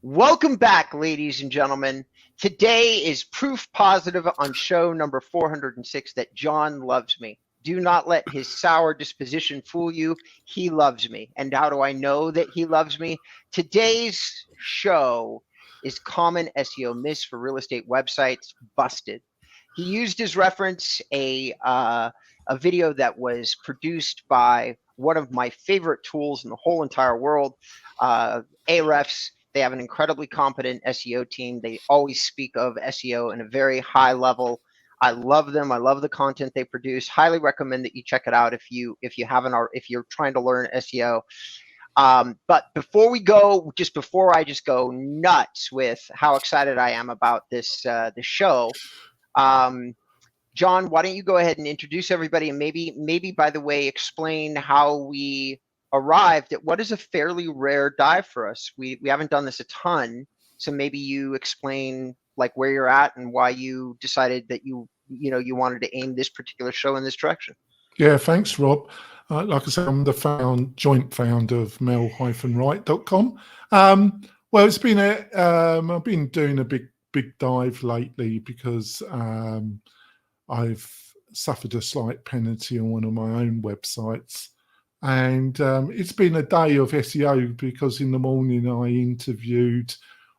Welcome back, ladies and gentlemen. Today is proof positive on show number 406 that John loves me. Do not let his sour disposition fool you. He loves me. And how do I know that he loves me? Today's show is common SEO myths for real estate websites busted. He used as reference a video that was produced by one of my favorite tools in the whole entire world, Ahrefs. They have an incredibly competent SEO team. They always speak of SEO in a very high level. I love them. I love the content they produce. Highly recommend that you check it out if you're trying to learn SEO. But before we go, before I just go nuts with how excited I am about this show, John, why don't you go ahead and introduce everybody, and maybe by the way, explain how we arrived at what is a fairly rare dive for us. We haven't done this a ton, so maybe you explain like where you're at and why you decided that you wanted to aim this particular show in this direction. Yeah, thanks, Rob. Like I said, I'm the joint founder of mel-right.com. Well, it's been I've been doing a big dive lately because I've suffered a slight penalty on one of my own websites. And it's been a day of SEO because in the morning I interviewed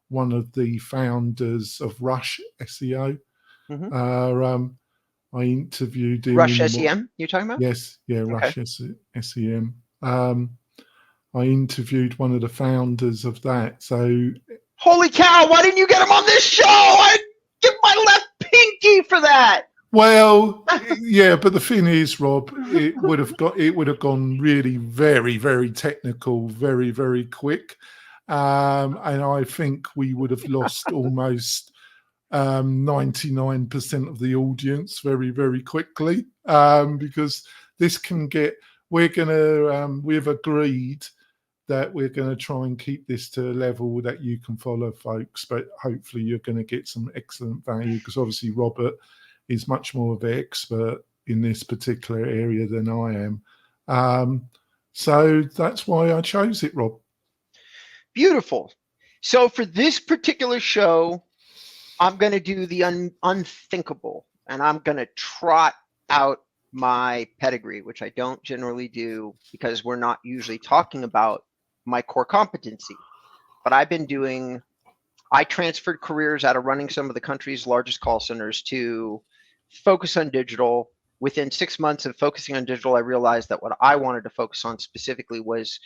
one of the founders of Rush SEO. Mm-hmm. I interviewed him. Rush SEM, you're talking about? Yes, yeah, okay. Rush SEM. I interviewed one of the founders of that. So, holy cow! Why didn't you get him on this show? I'd give my left pinky for that. Well, yeah, but the thing is, Rob, it would have gone really very, very technical, very, very quick, and I think we would have lost almost 99% of the audience very, very quickly, because this can get. We've agreed that we're going to try and keep this to a level that you can follow, folks. But hopefully, you're going to get some excellent value because obviously, Robert is much more of an expert in this particular area than I am. So that's why I chose it, Rob. Beautiful. So for this particular show, I'm going to do the unthinkable, and I'm going to trot out my pedigree, which I don't generally do because we're not usually talking about my core competency. But I transferred careers out of running some of the country's largest call centers to focus on digital. Within 6 months of focusing on digital, I realized that what I wanted to focus on specifically was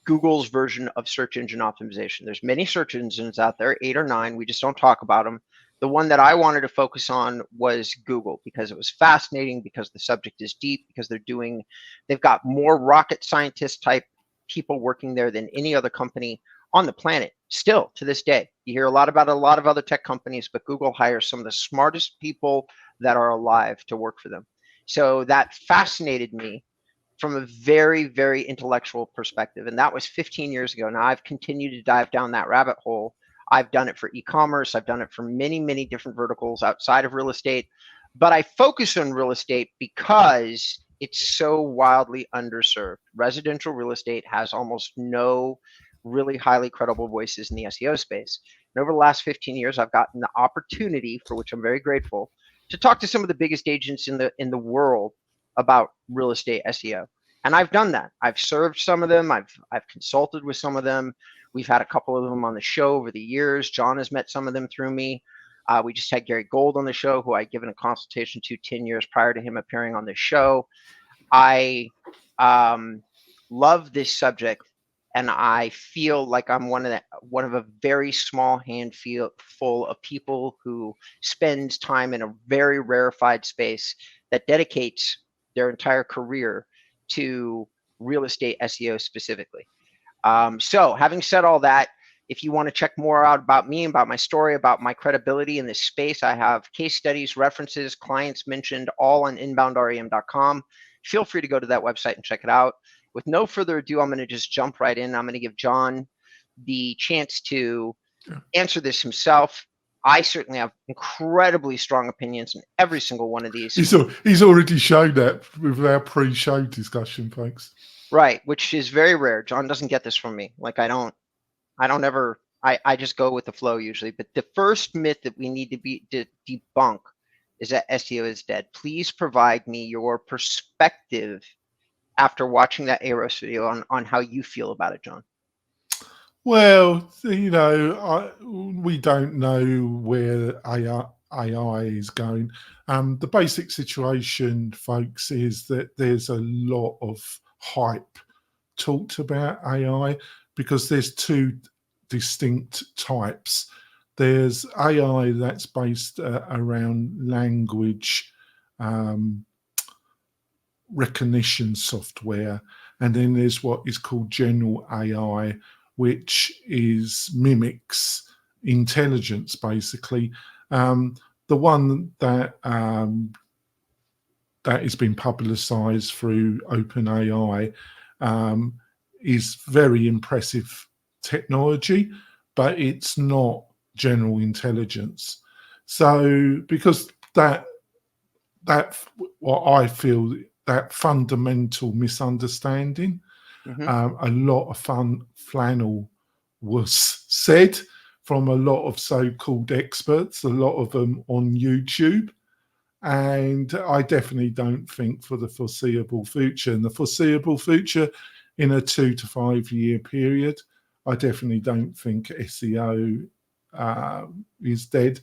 Google's version of search engine optimization. There's many search engines out there, 8 or 9. We just don't talk about them. The one that I wanted to focus on was Google because it was fascinating, because the subject is deep, because they've got more rocket scientist type people working there than any other company on the planet. Still to this day, you hear a lot about a lot of other tech companies, but Google hires some of the smartest people that are alive to work for them. So that fascinated me from a very, very intellectual perspective. And that was 15 years ago. Now I've continued to dive down that rabbit hole. I've done it for e-commerce. I've done it for many, many different verticals outside of real estate. But I focus on real estate because it's so wildly underserved. Residential real estate has almost no really highly credible voices in the SEO space. And over the last 15 years, I've gotten the opportunity, for which I'm very grateful, to talk to some of the biggest agents in the world about real estate SEO. And I've done that. I've served some of them. I've consulted with some of them. We've had a couple of them on the show over the years. John has met some of them through me. We just had Gary Gold on the show, who I'd given a consultation to 10 years prior to him appearing on the show. I love this subject, and I feel like I'm one of a very small handful of people who spends time in a very rarefied space that dedicates their entire career to real estate SEO specifically. So having said all that, if you want to check more out about me, about my story, about my credibility in this space, I have case studies, references, clients mentioned, all on InboundREM.com. Feel free to go to that website and check it out. With no further ado, I'm going to just jump right in. I'm going to give John the chance to answer this himself. I certainly have incredibly strong opinions on every single one of these. He's already showed that with our pre-show discussion, folks. Right, which is very rare. John doesn't get this from me. Like I don't ever I just go with the flow usually. But the first myth that we need to debunk is that SEO is dead. Please provide me your perspective after watching that AROS video on how you feel about it, John. Well, you know, we don't know where AI is going. The basic situation, folks, is that there's a lot of hype talked about AI because there's two distinct types. There's AI that's based around language recognition software, and then there's what is called general AI, which mimics intelligence, basically. The one that has been publicized through OpenAI is very impressive technology, but it's not general intelligence. So because that what I feel, that fundamental misunderstanding, a lot of flannel was said from a lot of so-called experts, a lot of them on YouTube. And I definitely don't think for the foreseeable future. In the foreseeable future, in a 2 to 5 year period, I definitely don't think SEO is dead.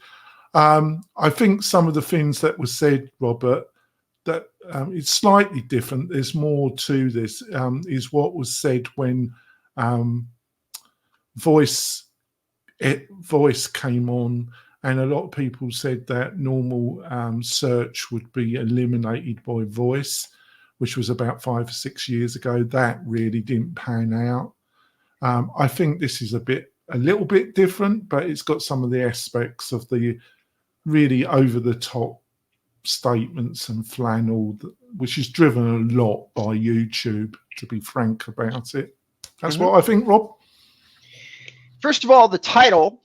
I think some of the things that were said, Robert, that it's slightly different. There's more to this. Is what was said when voice came on, and a lot of people said that normal search would be eliminated by voice, which was about 5 or 6 years ago. That really didn't pan out. I think this is a little bit different, but it's got some of the aspects of the really over the top statements and flannel, which is driven a lot by YouTube, to be frank about it. That's what I think, Rob. First of all, the title,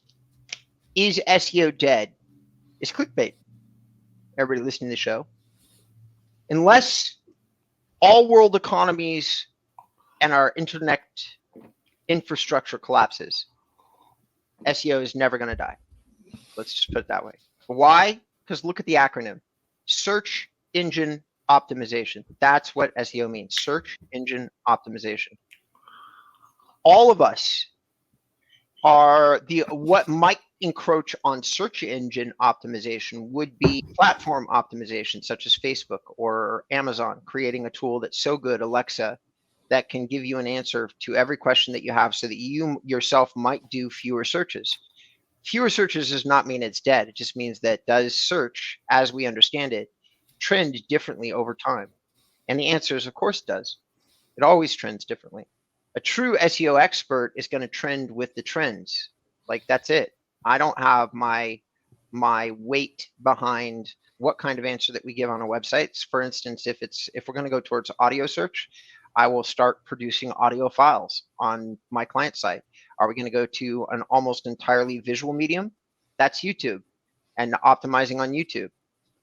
Is SEO Dead? Is clickbait. Everybody listening to the show. Unless all world economies and our internet infrastructure collapses, SEO is never going to die. Let's just put it that way. Why? Because look at the acronym. Search engine optimization. That's what SEO means. Search engine optimization. All of us are what might encroach on search engine optimization would be platform optimization, such as Facebook or Amazon, creating a tool that's so good, Alexa, that can give you an answer to every question that you have so that you yourself might do fewer searches. Fewer searches does not mean it's dead. It just means that does search, as we understand it, trend differently over time? And the answer is, of course, it does. It always trends differently. A true SEO expert is going to trend with the trends. Like, that's it. I don't have my weight behind what kind of answer that we give on our websites. For instance, if we're going to go towards audio search, I will start producing audio files on my client site. Are we going to go to an almost entirely visual medium? That's YouTube, and optimizing on YouTube.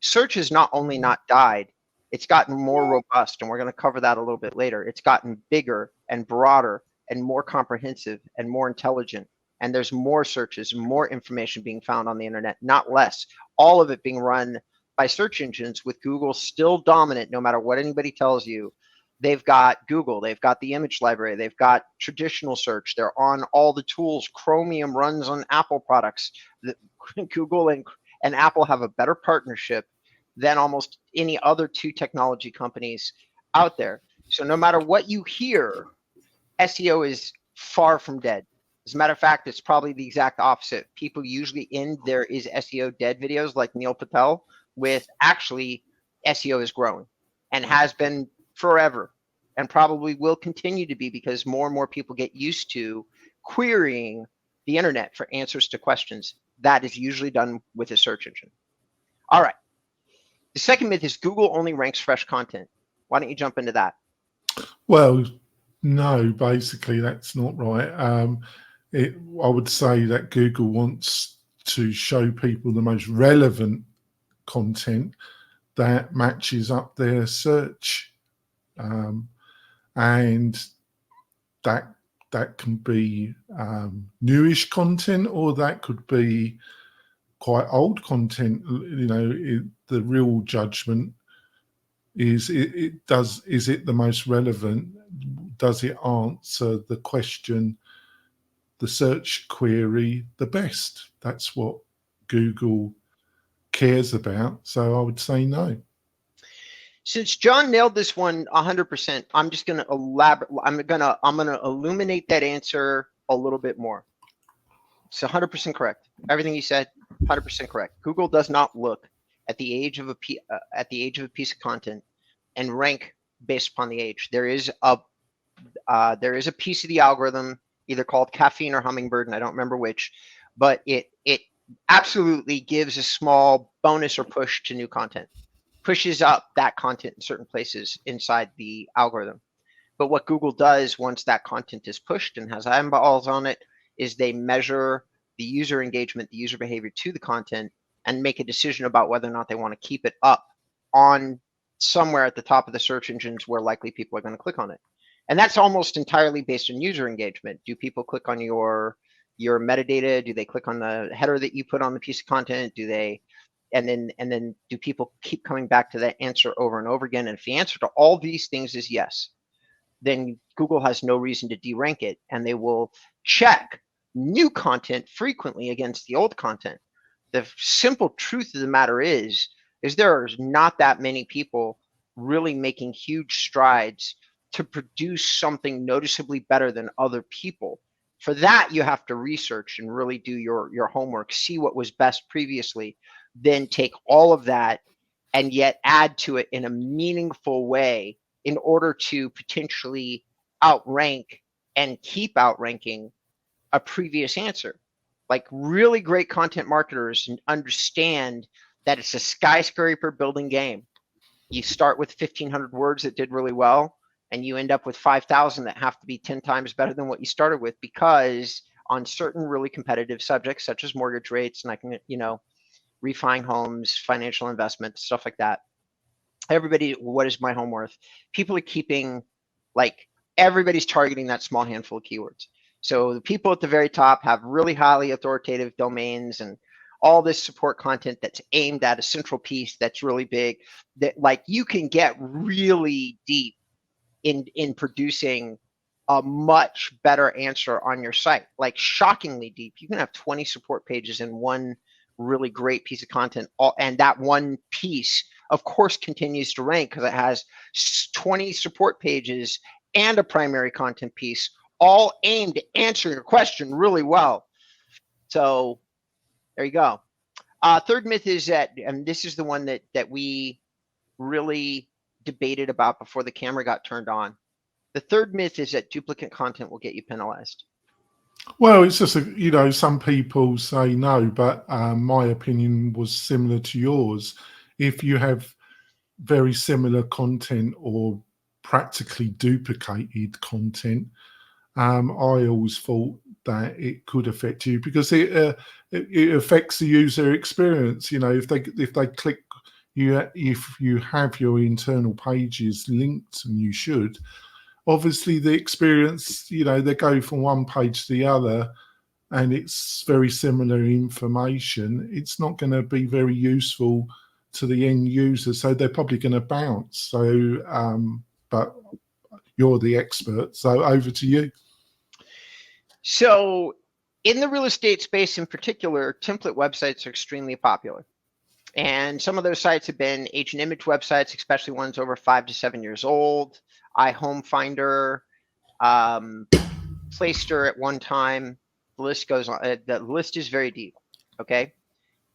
Search has not only not died, it's gotten more robust, and we're going to cover that a little bit later. It's gotten bigger and broader and more comprehensive and more intelligent. And there's more searches, more information being found on the internet, not less. All of it being run by search engines, with Google still dominant no matter what anybody tells you. They've got Google, they've got the image library, they've got traditional search, they're on all the tools. Chromium runs on Apple products. Google and Apple have a better partnership than almost any other two technology companies out there. So no matter what you hear, SEO is far from dead. As a matter of fact, it's probably the exact opposite. People usually end their Is SEO Dead videos, like Neil Patel, with actually SEO is growing and has been forever and probably will continue to be, because more and more people get used to querying the internet for answers to questions. That is usually done with a search engine. All right. The second myth is Google only ranks fresh content. Why don't you jump into that? Well, no, basically that's not right. I would say that Google wants to show people the most relevant content that matches up their search, and that that can be newish content, or that could be quite old content. The real judgment is is it the most relevant? Does it answer the question, the search query, the best? That's what Google cares about. So I would say no. Since John nailed this one 100%, I'm just going to elaborate. I'm going to illuminate that answer a little bit more. It's 100% correct. Everything you said, 100% correct. Google does not look at the age of a piece of content and rank based upon the age. There is a piece of the algorithm, either called caffeine or hummingbird, and I don't remember which, but it absolutely gives a small bonus or push to new content, pushes up that content in certain places inside the algorithm. But what Google does once that content is pushed and has eyeballs on it is they measure the user engagement, the user behavior to the content, and make a decision about whether or not they want to keep it up on somewhere at the top of the search engines where likely people are going to click on it. And that's almost entirely based on user engagement. Do people click on your metadata? Do they click on the header that you put on the piece of content? Do they, and then do people keep coming back to that answer over and over again? And if the answer to all these things is yes, then Google has no reason to derank it, and they will check new content frequently against the old content. The simple truth of the matter is there's not that many people really making huge strides to produce something noticeably better than other people. For that, you have to research and really do your homework, see what was best previously, then take all of that and yet add to it in a meaningful way in order to potentially outrank and keep outranking a previous answer. Like, really great content marketers understand that it's a skyscraper building game. You start with 1,500 words that did really well, and you end up with 5,000 that have to be 10 times better than what you started with, because on certain really competitive subjects, such as mortgage rates, and I can, refining homes, financial investment, stuff like that. Everybody, what is my home worth? People are keeping, everybody's targeting that small handful of keywords. So the people at the very top have really highly authoritative domains and all this support content that's aimed at a central piece that's really big, that you can get really deep in producing a much better answer on your site, shockingly deep. You can have 20 support pages in one really great piece of content, and that one piece, of course, continues to rank because it has 20 support pages and a primary content piece, all aimed at answering your question really well. So there you go. Third myth is that, and this is the one that we really debated about before the camera got turned on. The third myth is that duplicate content will get you penalized. Well, it's just, some people say no, but my opinion was similar to yours. If you have very similar content or practically duplicated content, I always thought that it could affect you because it affects the user experience. If they click you, if you have your internal pages linked, and you should, obviously the experience, they go from one page to the other and it's very similar information. It's not going to be very useful to the end user, so they're probably going to bounce. So, but you're the expert, so over to you. So in the real estate space in particular, template websites are extremely popular. And some of those sites have been agent image websites, especially ones over 5 to 7 years old. iHomeFinder, Playster at one time. The list goes on. The list is very deep, okay?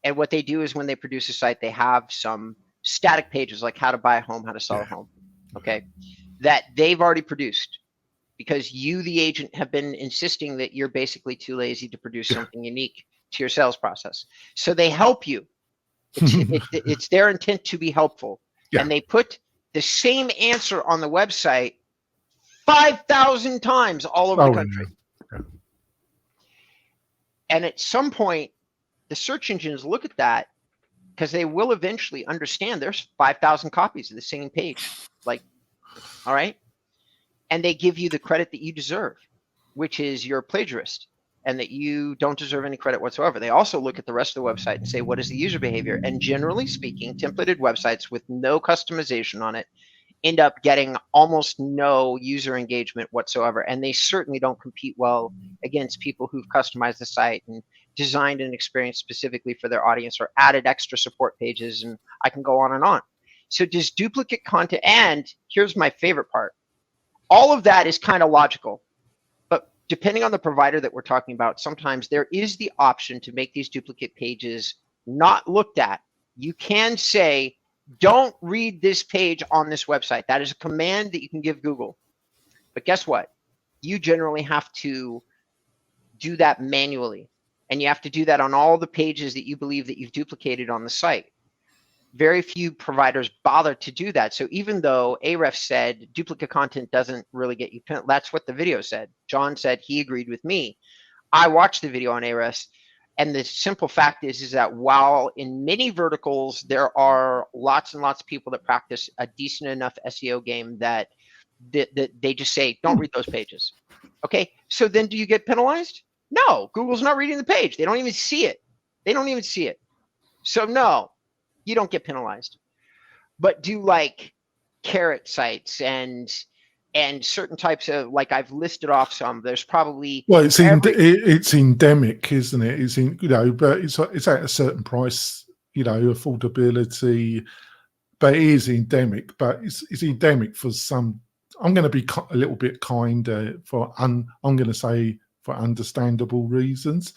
And what they do is when they produce a site, they have some static pages like how to buy a home, how to sell a home, okay, that they've already produced because you, the agent, have been insisting that you're basically too lazy to produce something unique to your sales process. So they help you. It's their intent to be helpful. Yeah. And they put the same answer on the website 5,000 times all over the country. Yeah. And at some point, the search engines look at that because they will eventually understand there's 5,000 copies of the same page. All right. And they give you the credit that you deserve. which is you're a plagiarist and that you don't deserve any credit whatsoever. They also look at the rest of the website and say, what is the user behavior? And generally speaking, templated websites with no customization on it end up getting almost no user engagement whatsoever. And they certainly don't compete well against people who've customized the site and designed an experience specifically for their audience or added extra support pages. And I can go on and on. So does duplicate content, and here's my favorite part. All of that is kind of logical, but depending on the provider that we're talking about, sometimes there is the option to make these duplicate pages not looked at. You can say, don't read this page on this website. That is a command that you can give Google. But guess what? You generally have to do that manually. And you have to do that on all the pages that you believe that you've duplicated on the site. Very few providers bother to do that. So even though Ahrefs said duplicate content doesn't really get you, that's what the video said. John said he agreed with me. I watched the video on Ahrefs. And the simple fact is that while in many verticals, there are lots and lots of people that practice a decent enough SEO game that they just say, don't read those pages. Okay, so then do you get penalized? No, Google's not reading the page. They don't even see it. They don't even see it. So no, you don't get penalized. But do like carrot sites and certain types of, like I've listed off some, there's probably, well, it's endemic, isn't it? It's in, but it's at a certain price, affordability, but it is endemic. But it's endemic for some. I'm going to be a little bit kinder I'm going to say for understandable reasons,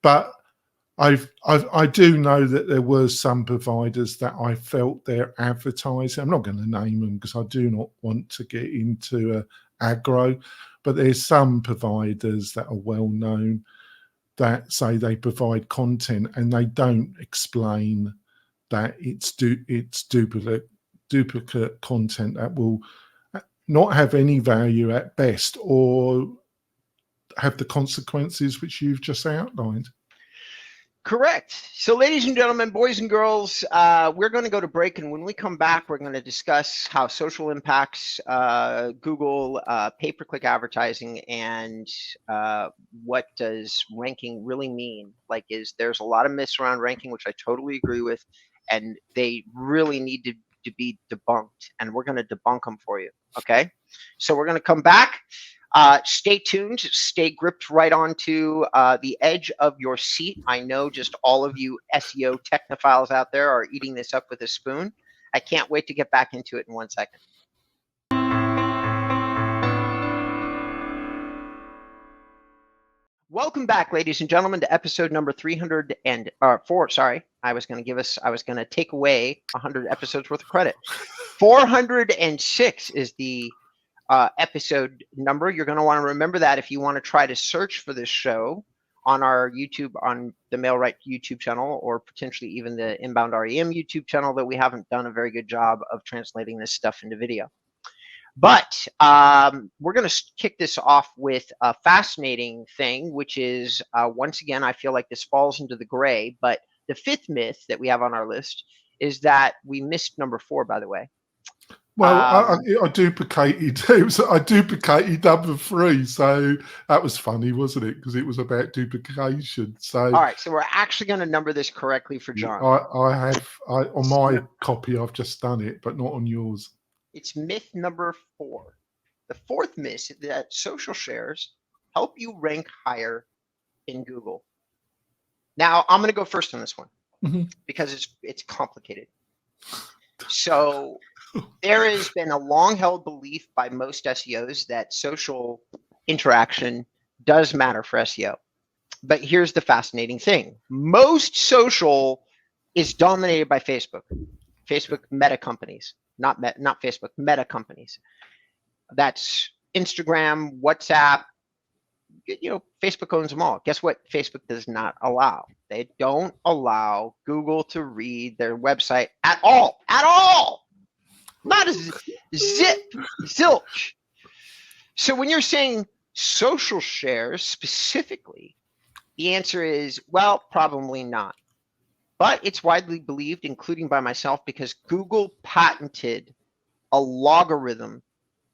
but I do know that there were some providers that I felt their advertising. I'm not going to name them because I do not want to get into aggro, but there's some providers that are well known that say they provide content and they don't explain that it's duplicate content that will not have any value at best or have the consequences which you've just outlined. Correct. So ladies and gentlemen, boys and girls, we're going to go to break. And when we come back, we're going to discuss how social impacts Google pay-per-click advertising and what does ranking really mean. Like, there's a lot of myths around ranking, which I totally agree with, and they really need to be debunked. And we're going to debunk them for you. Okay. So we're going to come back. Stay tuned, stay gripped right onto the edge of your seat. I know just all of you SEO technophiles out there are eating this up with a spoon. I can't wait to get back into it in 1 second. Welcome back, ladies and gentlemen, to episode number 304. Sorry, I was going to take away 100 episodes worth of credit. 406 is the episode number. You're going to want to remember that if you want to try to search for this show on our YouTube, on the MailRight YouTube channel, or potentially even the InboundREM YouTube channel, that we haven't done a very good job of translating this stuff into video. But we're going to kick this off with a fascinating thing, which is, once again, I feel like this falls into the gray, but the fifth myth that we have on our list is that we missed number 4, by the way. Well, I duplicated. I duplicated number 3, so that was funny, wasn't it? Because it was about duplication. So, all right, so we're actually going to number this correctly for John. On my copy, I've just done it, but not on yours. It's myth number 4. The fourth myth is that social shares help you rank higher in Google. Now, I'm going to go first on this one because it's complicated. So there has been a long-held belief by most SEOs that social interaction does matter for SEO. But here's the fascinating thing. Most social is dominated by Facebook meta companies, not Facebook, meta companies. That's Instagram, WhatsApp. Facebook owns them all. Guess what Facebook does not allow? They don't allow Google to read their website at all. At all! Not a zilch. So when you're saying social shares specifically, the answer is, well, probably not. But it's widely believed, including by myself, because Google patented a logarithm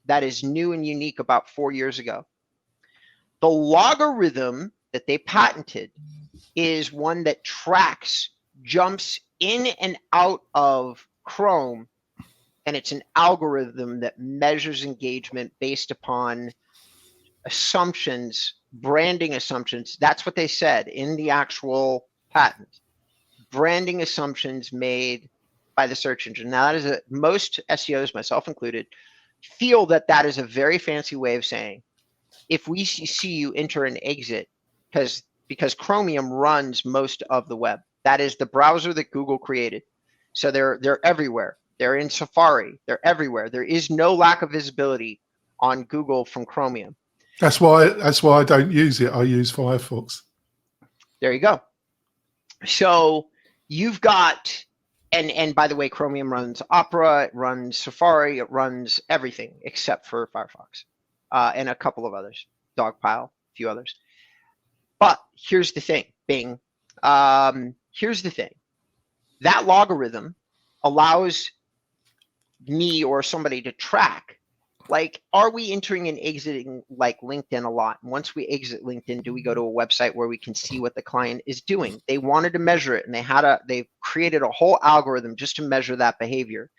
that is new and unique about 4 years ago. The logarithm that they patented is one that tracks jumps in and out of Chrome, and it's an algorithm that measures engagement based upon assumptions, branding assumptions. That's what they said in the actual patent. Branding assumptions made by the search engine. Now, that is most SEOs, myself included, feel that that is a very fancy way of saying, if we see you enter and exit, because Chromium runs most of the web. That is the browser that Google created. So they're everywhere. They're in Safari. They're everywhere. There is no lack of visibility on Google from Chromium. That's why I don't use it. I use Firefox. There you go. So you've got, and by the way, Chromium runs Opera, it runs Safari, it runs everything except for Firefox, and a couple of others, Dogpile, a few others. But here's the thing, Bing. Here's the thing. That logarithm allows me or somebody to track, like, are we entering and exiting like LinkedIn a lot? And once we exit LinkedIn, do we go to a website where we can see what the client is doing? They wanted to measure it, and they created a whole algorithm just to measure that behavior.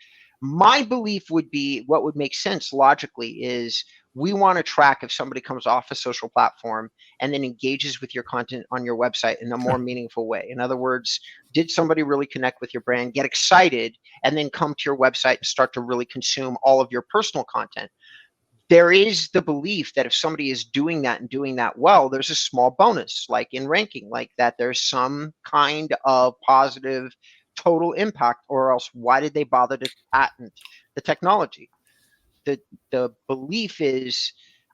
My belief would be, what would make sense logically is, we want to track if somebody comes off a social platform and then engages with your content on your website in a more meaningful way. In other words, did somebody really connect with your brand, get excited, and then come to your website and start to really consume all of your personal content? There is the belief that if somebody is doing that and doing that well, there's a small bonus, like in ranking, like that there's some kind of positive total impact, or else why did they bother to patent the technology? The belief is,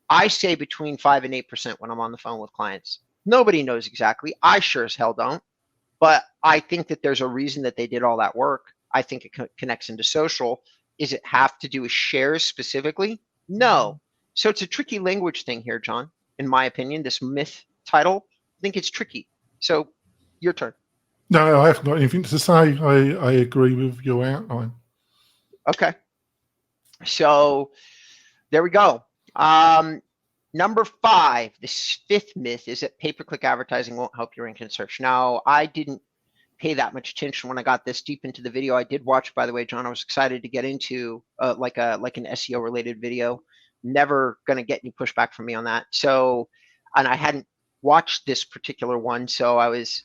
I say between 5 and 8% when I'm on the phone with clients. Nobody knows exactly. I sure as hell don't. But I think that there's a reason that they did all that work. I think it connects into social. Is it have to do with shares specifically? No. So it's a tricky language thing here, John. In my opinion, this myth title, I think it's tricky. So your turn. No, I haven't got anything to say. I agree with your outline. Okay. So there we go. Number 5, this 5th myth is that pay-per-click advertising won't help your rank in search. Now, I didn't pay that much attention when I got this deep into the video. I did watch, by the way, John. I was excited to get into like an SEO related video. Never going to get any pushback from me on that. So, and I hadn't watched this particular one, so I was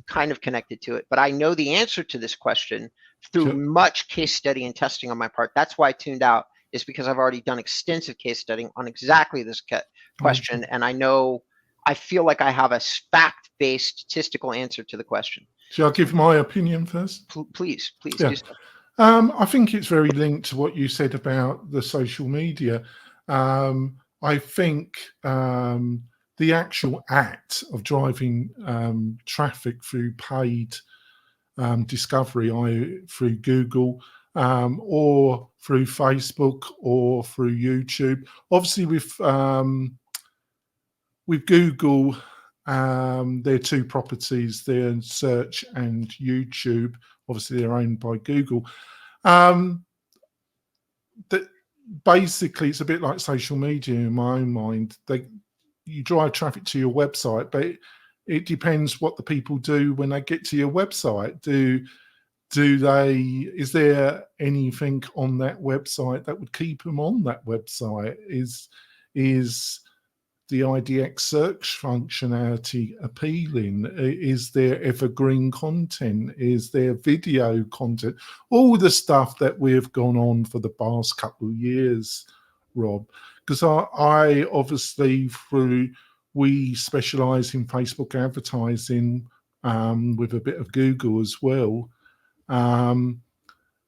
kind of connected to it. But I know the answer to this question through much case study and testing on my part. That's why I tuned out, is because I've already done extensive case studying on exactly this question. And I feel like I have a fact-based statistical answer to the question. Shall I give my opinion first? Please do so. I think it's very linked to what you said about the social media. I think the actual act of driving traffic through paid discovery, through Google or through Facebook or through YouTube. Obviously, with Google, there are 2 properties there, search and YouTube. Obviously, they're owned by Google. Basically, it's a bit like social media in my own mind. You drive traffic to your website, but it depends what the people do when they get to your website. Is there anything on that website that would keep them on that website? Is the IDX search functionality appealing? Is there evergreen content? Is there video content? All the stuff that we've gone on for the past couple of years, Rob. Because I obviously, we specialize in Facebook advertising with a bit of Google as well. But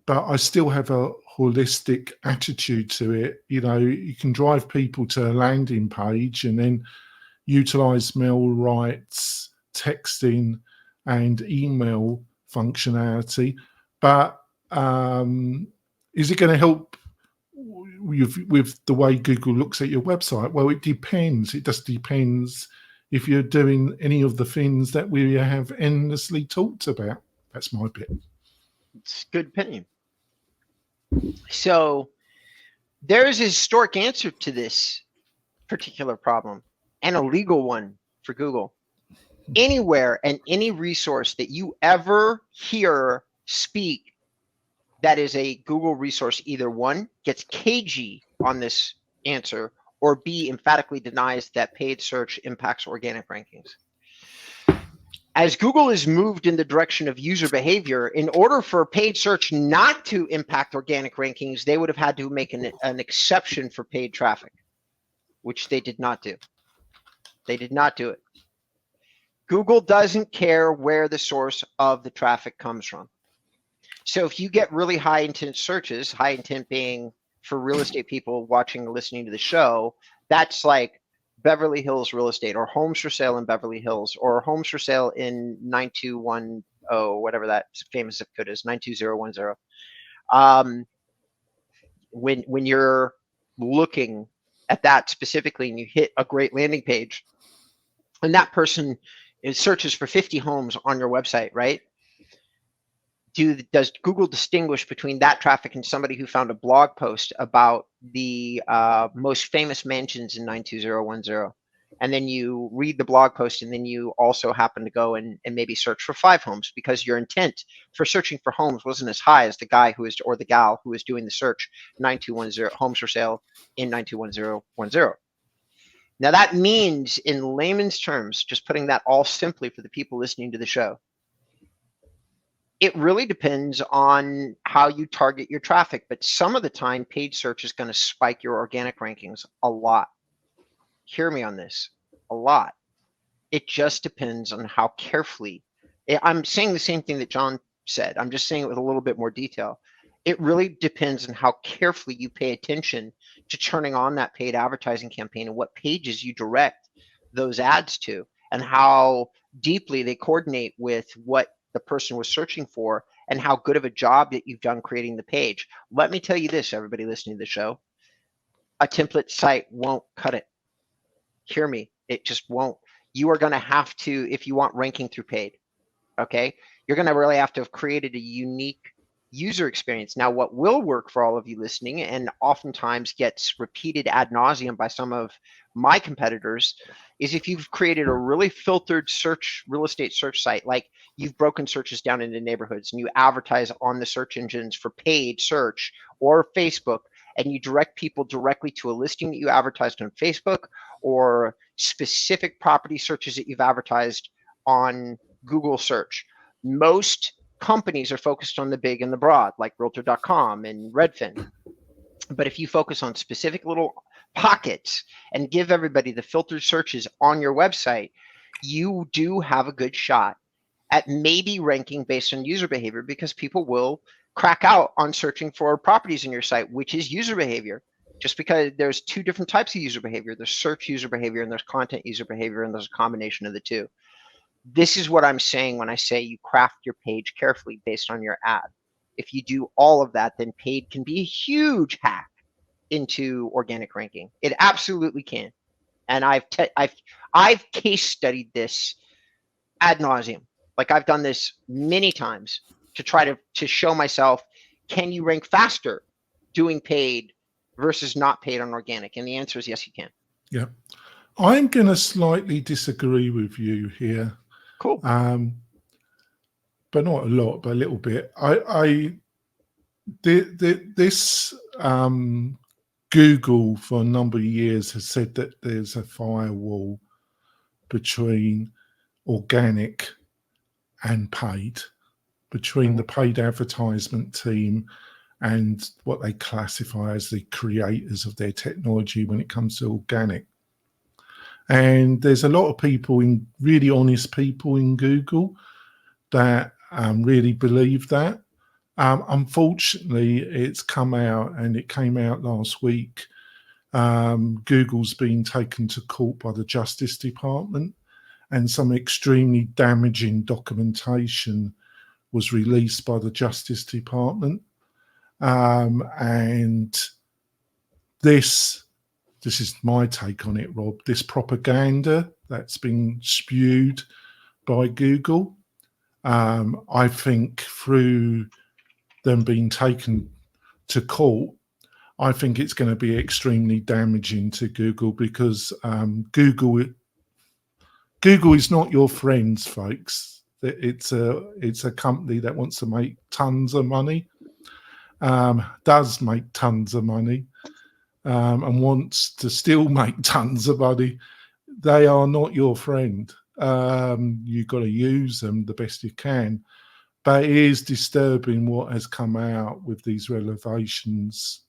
I still have a holistic attitude to it. You know, you can drive people to a landing page and then utilize mail rights, texting, and email functionality. But is it going to help with the way Google looks at your website? Well, it depends. It just depends if you're doing any of the things that we have endlessly talked about. That's my bit. It's a good opinion. So there is a historic answer to this particular problem. and a legal one for Google. Anywhere and any resource that you ever hear speak that is a Google resource, either one, gets cagey on this answer, or B, emphatically denies that paid search impacts organic rankings. As Google has moved in the direction of user behavior, in order for paid search not to impact organic rankings, they would have had to make an exception for paid traffic, which they did not do. They did not do it. Google doesn't care where the source of the traffic comes from. So if you get really high intent searches, high intent being for real estate people watching and listening to the show, that's like Beverly Hills real estate, or homes for sale in Beverly Hills, or homes for sale in 9210, whatever that famous zip code is, 92010. When you're looking at that specifically and you hit a great landing page and that person searches for 50 homes on your website, right? Does Google distinguish between that traffic and somebody who found a blog post about the most famous mansions in 92010? And then you read the blog post, and then you also happen to go and maybe search for 5 homes, because your intent for searching for homes wasn't as high as the guy who is, or the gal who is doing the search 9210 homes for sale in 921010. Now that means, in layman's terms, just putting that all simply for the people listening to the show, it really depends on how you target your traffic, but some of the time paid search is going to spike your organic rankings a lot. Hear me on this, a lot. It just depends on how carefully. I'm saying the same thing that John said. I'm just saying it with a little bit more detail. It really depends on how carefully you pay attention to turning on that paid advertising campaign and what pages you direct those ads to, and how deeply they coordinate with what the person was searching for, and how good of a job that you've done creating the page. Let me tell you this, everybody listening to the show, a template site won't cut it. Hear me, it just won't. You are going to have to, if you want ranking through paid, okay, you're going to really have to have created a unique user experience. Now, what will work for all of you listening, and oftentimes gets repeated ad nauseum by some of my competitors, is if you've created a really filtered search, real estate search site, like you've broken searches down into neighborhoods and you advertise on the search engines for paid search or Facebook, and you direct people directly to a listing that you advertised on Facebook, or specific property searches that you've advertised on Google search. Most companies are focused on the big and the broad, like Realtor.com and Redfin. But if you focus on specific little pockets and give everybody the filtered searches on your website, you do have a good shot at maybe ranking based on user behavior, because people will crack out on searching for properties in your site, which is user behavior. Just because there's 2 different types of user behavior. There's search user behavior and there's content user behavior, and there's a combination of the 2. This is what I'm saying when I say you craft your page carefully based on your ad. If you do all of that, then paid can be a huge hack into organic ranking. It absolutely can. And I've case studied this ad nauseum. Like, I've done this many times to try to show myself, can you rank faster doing paid versus not paid on organic? And the answer is yes, you can. Yeah. I'm going to slightly disagree with you here. Cool. But not a lot, but a little bit. This Google for a number of years has said that there's a firewall between organic and paid, between the paid advertisement team and what they classify as the creators of their technology when it comes to organic. And there's a lot of people, really honest people in Google, that really believe that. Unfortunately, it's come out, and it came out last week. Google's been taken to court by the Justice Department, and some extremely damaging documentation was released by the Justice Department. And this is my take on it, Rob. This propaganda that's been spewed by Google, I think through them being taken to court, I think it's going to be extremely damaging to Google, because Google is not your friends, folks. It's a company that wants to make tons of money, does make tons of money, and wants to still make tons of money. They are not your friend. You've got to use them the best you can. But it is disturbing what has come out with these revelations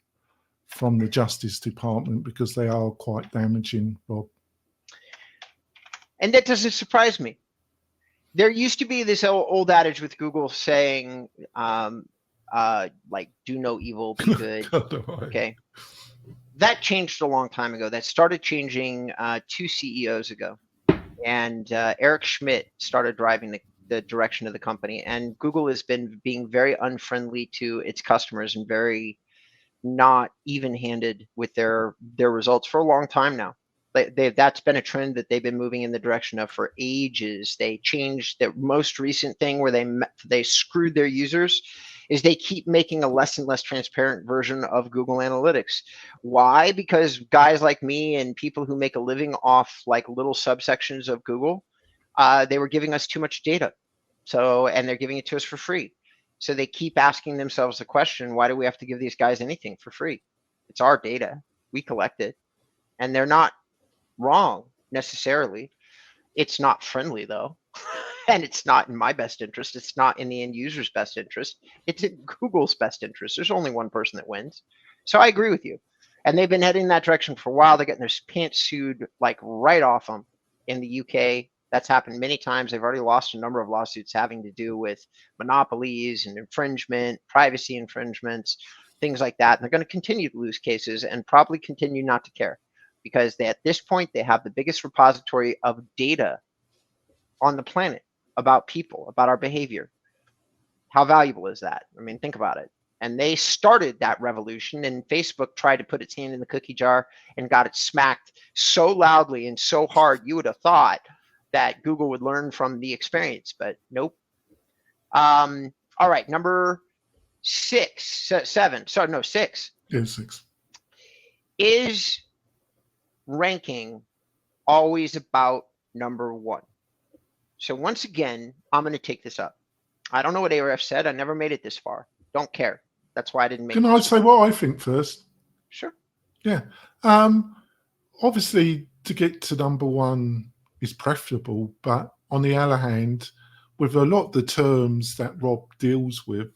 from the Justice Department, because they are quite damaging, Rob. And that doesn't surprise me. There used to be this old adage with Google saying, like, do no evil, be good. Okay. That changed a long time ago. That started changing 2 CEOs ago. And Eric Schmidt started driving the direction of the company. And Google has been being very unfriendly to its customers and very not even-handed with their results for a long time now. That's been a trend that they've been moving in the direction of for ages. They changed the most recent thing where they screwed their users is they keep making a less and less transparent version of Google Analytics. Why? Because guys like me and people who make a living off like little subsections of Google, they were giving us too much data. And they're giving it to us for free. So they keep asking themselves the question, why do we have to give these guys anything for free? It's our data. We collect it. And they're not wrong necessarily. It's not friendly though. And it's not in my best interest. It's not in the end user's best interest. It's in Google's best interest. There's only one person that wins. So I agree with you. And they've been heading in that direction for a while. They're getting their pants sued like right off them in the UK. That's happened many times. They've already lost a number of lawsuits having to do with monopolies and infringement, privacy infringements, things like that. And they're going to continue to lose cases and probably continue not to care, because at this point, they have the biggest repository of data on the planet about people, about our behavior. How valuable is that? I mean, think about it. And they started that revolution, and Facebook tried to put its hand in the cookie jar and got it smacked so loudly and so hard, you would have thought that Google would learn from the experience, but nope. All right, number 6. Yeah, 6. Is ranking always about number 1? So once again, I'm going to take this up. I don't know what ARF said. I never made it this far. Don't care. That's why I didn't make it. Can I say what I think first? Sure. Yeah. Obviously, to get to number 1 is preferable, but on the other hand, with a lot of the terms that Rob deals with,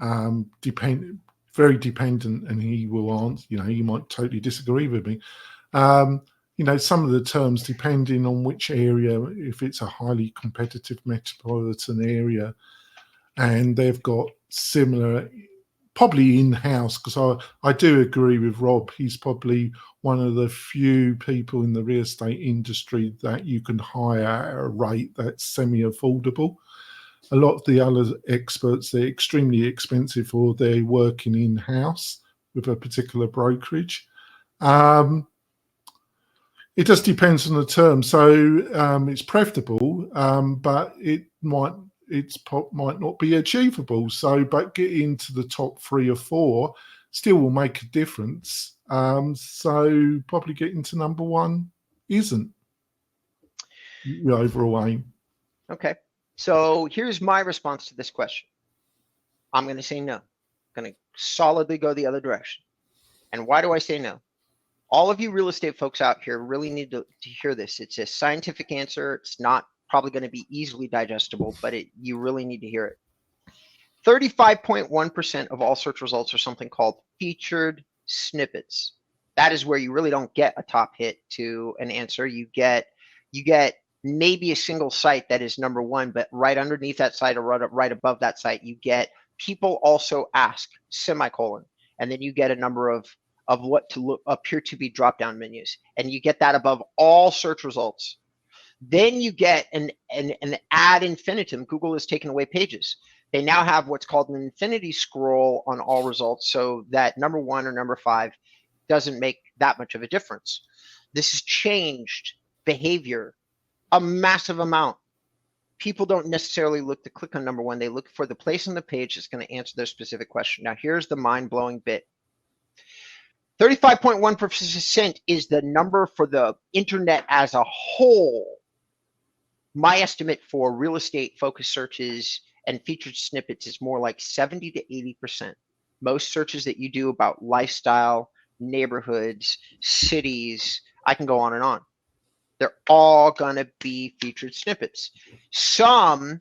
very dependent, and he will answer, you might totally disagree with me. Some of the terms, depending on which area, if it's a highly competitive metropolitan area, and they've got similar, probably in-house, because I do agree with Rob. He's probably one of the few people in the real estate industry that you can hire at a rate that's semi-affordable. A lot of the other experts, they're extremely expensive, or they're working in-house with a particular brokerage. It just depends on the term. So it's preferable, but it might not be achievable. So, but getting to the top 3 or 4 still will make a difference. So probably getting to number 1 isn't the overall aim. Okay. So here's my response to this question. I'm going to say no. I'm going to solidly go the other direction. And why do I say no? All of you real estate folks out here really need to hear this. It's a scientific answer. It's not probably going to be easily digestible, but you really need to hear it. 35.1% of all search results are something called featured snippets. That is where you really don't get a top hit to an answer. You get maybe a single site that is number 1, but right underneath that site or right above that site, you get people also ask, semicolon, and then you get a number of what to appear to be drop-down menus, and you get that above all search results. Then you get an ad infinitum. Google has taken away pages. They now have what's called an infinity scroll on all results, so that number 1 or number 5 doesn't make that much of a difference. This has changed behavior a massive amount. People don't necessarily look to click on number 1. They look for the place on the page that's going to answer their specific question. Now, here's the mind-blowing bit. 35.1% is the number for the internet as a whole. My estimate for real estate focused searches and featured snippets is more like 70 to 80%. Most searches that you do about lifestyle, neighborhoods, cities, I can go on and on. They're all going to be featured snippets. Some,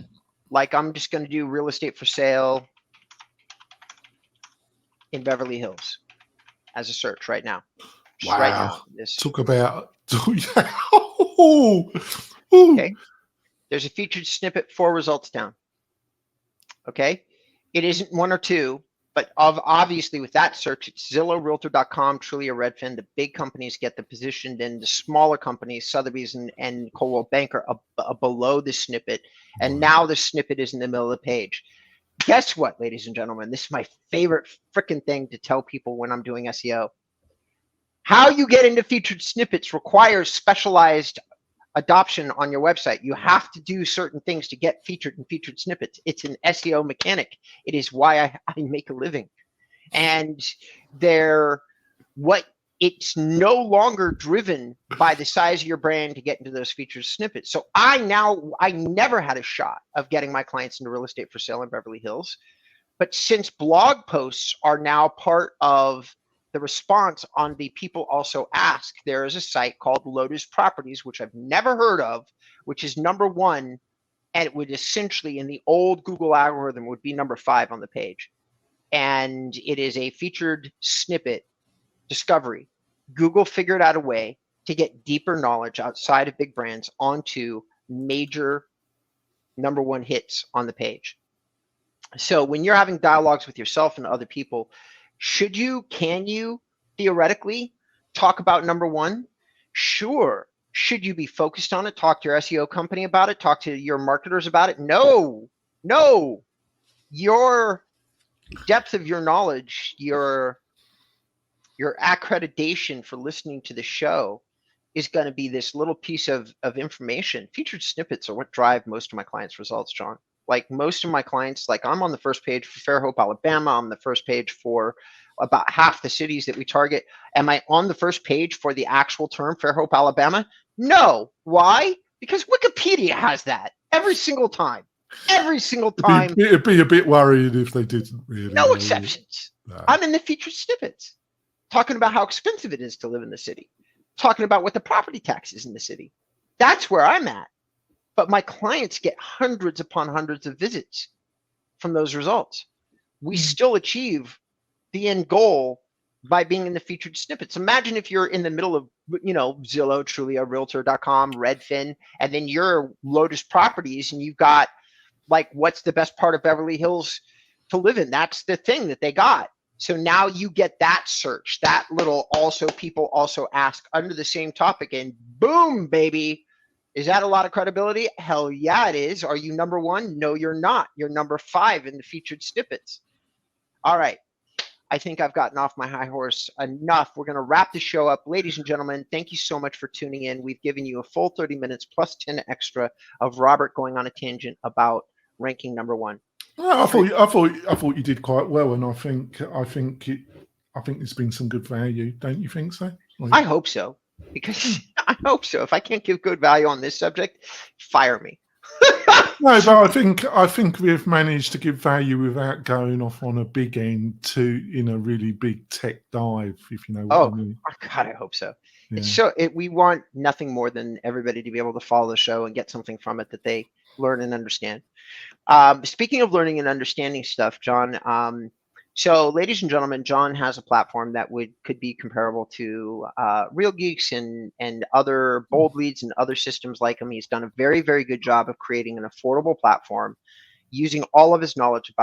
like I'm just going to do real estate for sale in Beverly Hills as a search right now. Wow. Right now. Talk about. Okay. There's a featured snippet, 4 results down. Okay. It isn't 1 or 2, but obviously with that search, it's Zillow, Realtor.com, Trulia, Redfin. The big companies get the positioned, and the smaller companies, Sotheby's and Coldwell Banker, are below the snippet. And now the snippet is in the middle of the page. Guess what, ladies and gentlemen? This is my favorite freaking thing to tell people when I'm doing SEO. How you get into featured snippets requires specialized adoption on your website. You have to do certain things to get featured in featured snippets. It's an SEO mechanic. It is why I make a living. And it's no longer driven by the size of your brand to get into those featured snippets. So I never had a shot of getting my clients into real estate for sale in Beverly Hills. But since blog posts are now part of the response on the people also ask, there is a site called Lotus Properties, which I've never heard of, which is number 1, and it would essentially, in the old Google algorithm, would be number 5 on the page. And it is a featured snippet discovery. Google figured out a way to get deeper knowledge outside of big brands onto major number 1 hits on the page. So when you're having dialogues with yourself and other people, can you theoretically talk about number 1? Sure. Should you be focused on it? Talk to your SEO company about it? Talk to your marketers about it? No. Your depth of your knowledge, your accreditation for listening to the show is going to be this little piece of information. Featured snippets are what drive most of my clients' results, John. Like most of my clients, like I'm on the first page for Fairhope, Alabama. I'm the first page for about half the cities that we target. Am I on the first page for the actual term Fairhope, Alabama? No. Why? Because Wikipedia has that every single time. Every single time. It'd be a bit worried if they didn't really. No exceptions. No. I'm in the featured snippets, talking about how expensive it is to live in the city, talking about what the property tax is in the city. That's where I'm at. But my clients get hundreds upon hundreds of visits from those results. We still achieve the end goal by being in the featured snippets. Imagine if you're in the middle of, Zillow, Trulia, Realtor.com, Redfin, and then you're Lotus Properties and you've got like, what's the best part of Beverly Hills to live in? That's the thing that they got. So now you get that search, that little also people also ask under the same topic, and boom, baby. Is that a lot of credibility? Hell yeah, it is. Are you number 1? No, you're not. You're number 5 in the featured snippets. All right. I think I've gotten off my high horse enough. We're going to wrap the show up. Ladies and gentlemen, thank you so much for tuning in. We've given you a full 30 minutes plus 10 extra of Robert going on a tangent about ranking number 1. I thought you did quite well, and I think there's been some good value. Don't you think so? I hope so. Because I hope so. If I can't give good value on this subject, fire me. No, but I think we've managed to give value without going off on a big end in a really big tech dive, if you know what I mean. Oh, God, I hope so. Yeah. We want nothing more than everybody to be able to follow the show and get something from it that they learn and understand. Speaking of learning and understanding stuff, John, so ladies and gentlemen, John has a platform that could be comparable to Real Geeks and other Bold Leads and other systems like him. He's done a very, very good job of creating an affordable platform using all of his knowledge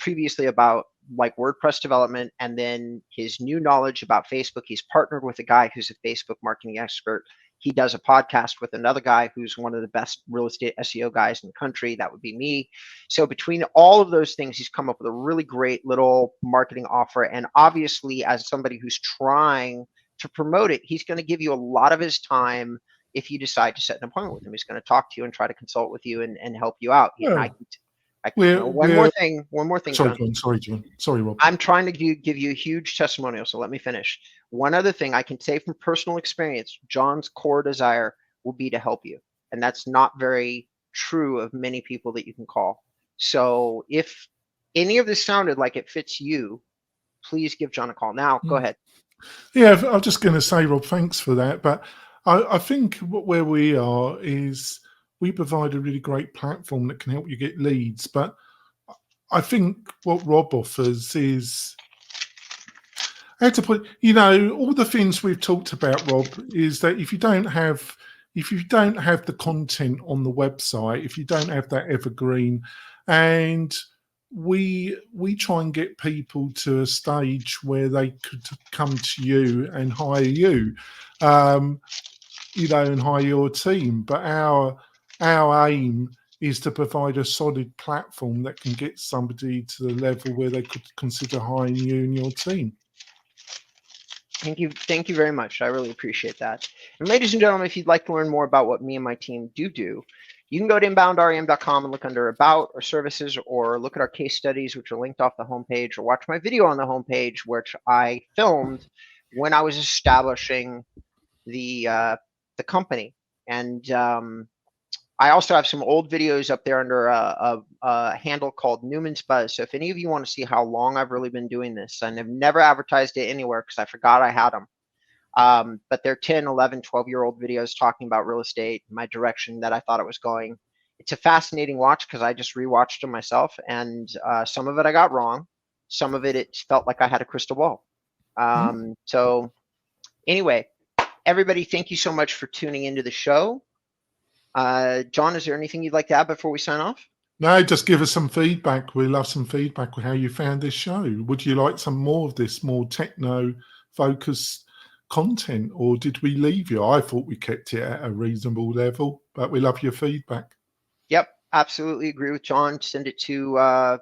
previously about like WordPress development, and then his new knowledge about Facebook. He's partnered with a guy who's a Facebook marketing expert. He does a podcast with another guy who's one of the best real estate SEO guys in the country. That would be me. So between all of those things, he's come up with a really great little marketing offer. And obviously, as somebody who's trying to promote it, he's going to give you a lot of his time if you decide to set an appointment with him. He's going to talk to you and try to consult with you and help you out. Yeah. One more thing, Sorry, John. John. Sorry, John. Sorry, Rob. I'm trying to give you a huge testimonial, so let me finish. One other thing I can say from personal experience, John's core desire will be to help you. And that's not very true of many people that you can call. So if any of this sounded like it fits you, please give John a call. Now, go ahead. Yeah, I'm just going to say, Rob, thanks for that. But I think where we are is we provide a really great platform that can help you get leads. But I think what Rob offers is, how to put, all the things we've talked about, Rob, is that if you don't have the content on the website, if you don't have that evergreen, and we try and get people to a stage where they could come to you and hire you, and hire your team. But our aim is to provide a solid platform that can get somebody to the level where they could consider hiring you and your team. Thank you very much. I really appreciate that. And ladies and gentlemen, if you'd like to learn more about what me and my team do, you can go to InboundREM.com and look under About or Services, or look at our case studies, which are linked off the homepage, or watch my video on the homepage, which I filmed when I was establishing the company. And I also have some old videos up there under a handle called Newman's Buzz. So if any of you want to see how long I've really been doing this, and I've never advertised it anywhere because I forgot I had them. But they're 10, 11, 12-year-old videos talking about real estate, my direction that I thought it was going. It's a fascinating watch because I just rewatched them myself, and some of it I got wrong. Some of it felt like I had a crystal ball. So anyway, everybody, thank you so much for tuning into the show. John, is there anything you'd like to add before we sign off? No, just give us some feedback. We love some feedback with how you found this show. Would you like some more of this more techno-focused content, or did we leave you? I thought we kept it at a reasonable level, but we love your feedback. Yep, absolutely agree with John. Send it to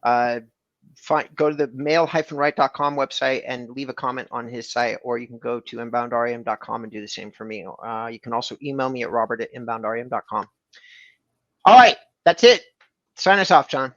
go to the mail-right.com website and leave a comment on his site, or you can go to InboundREM.com and do the same for me. You can also email me at robert@InboundREM.com. All right, that's it. Sign us off, John.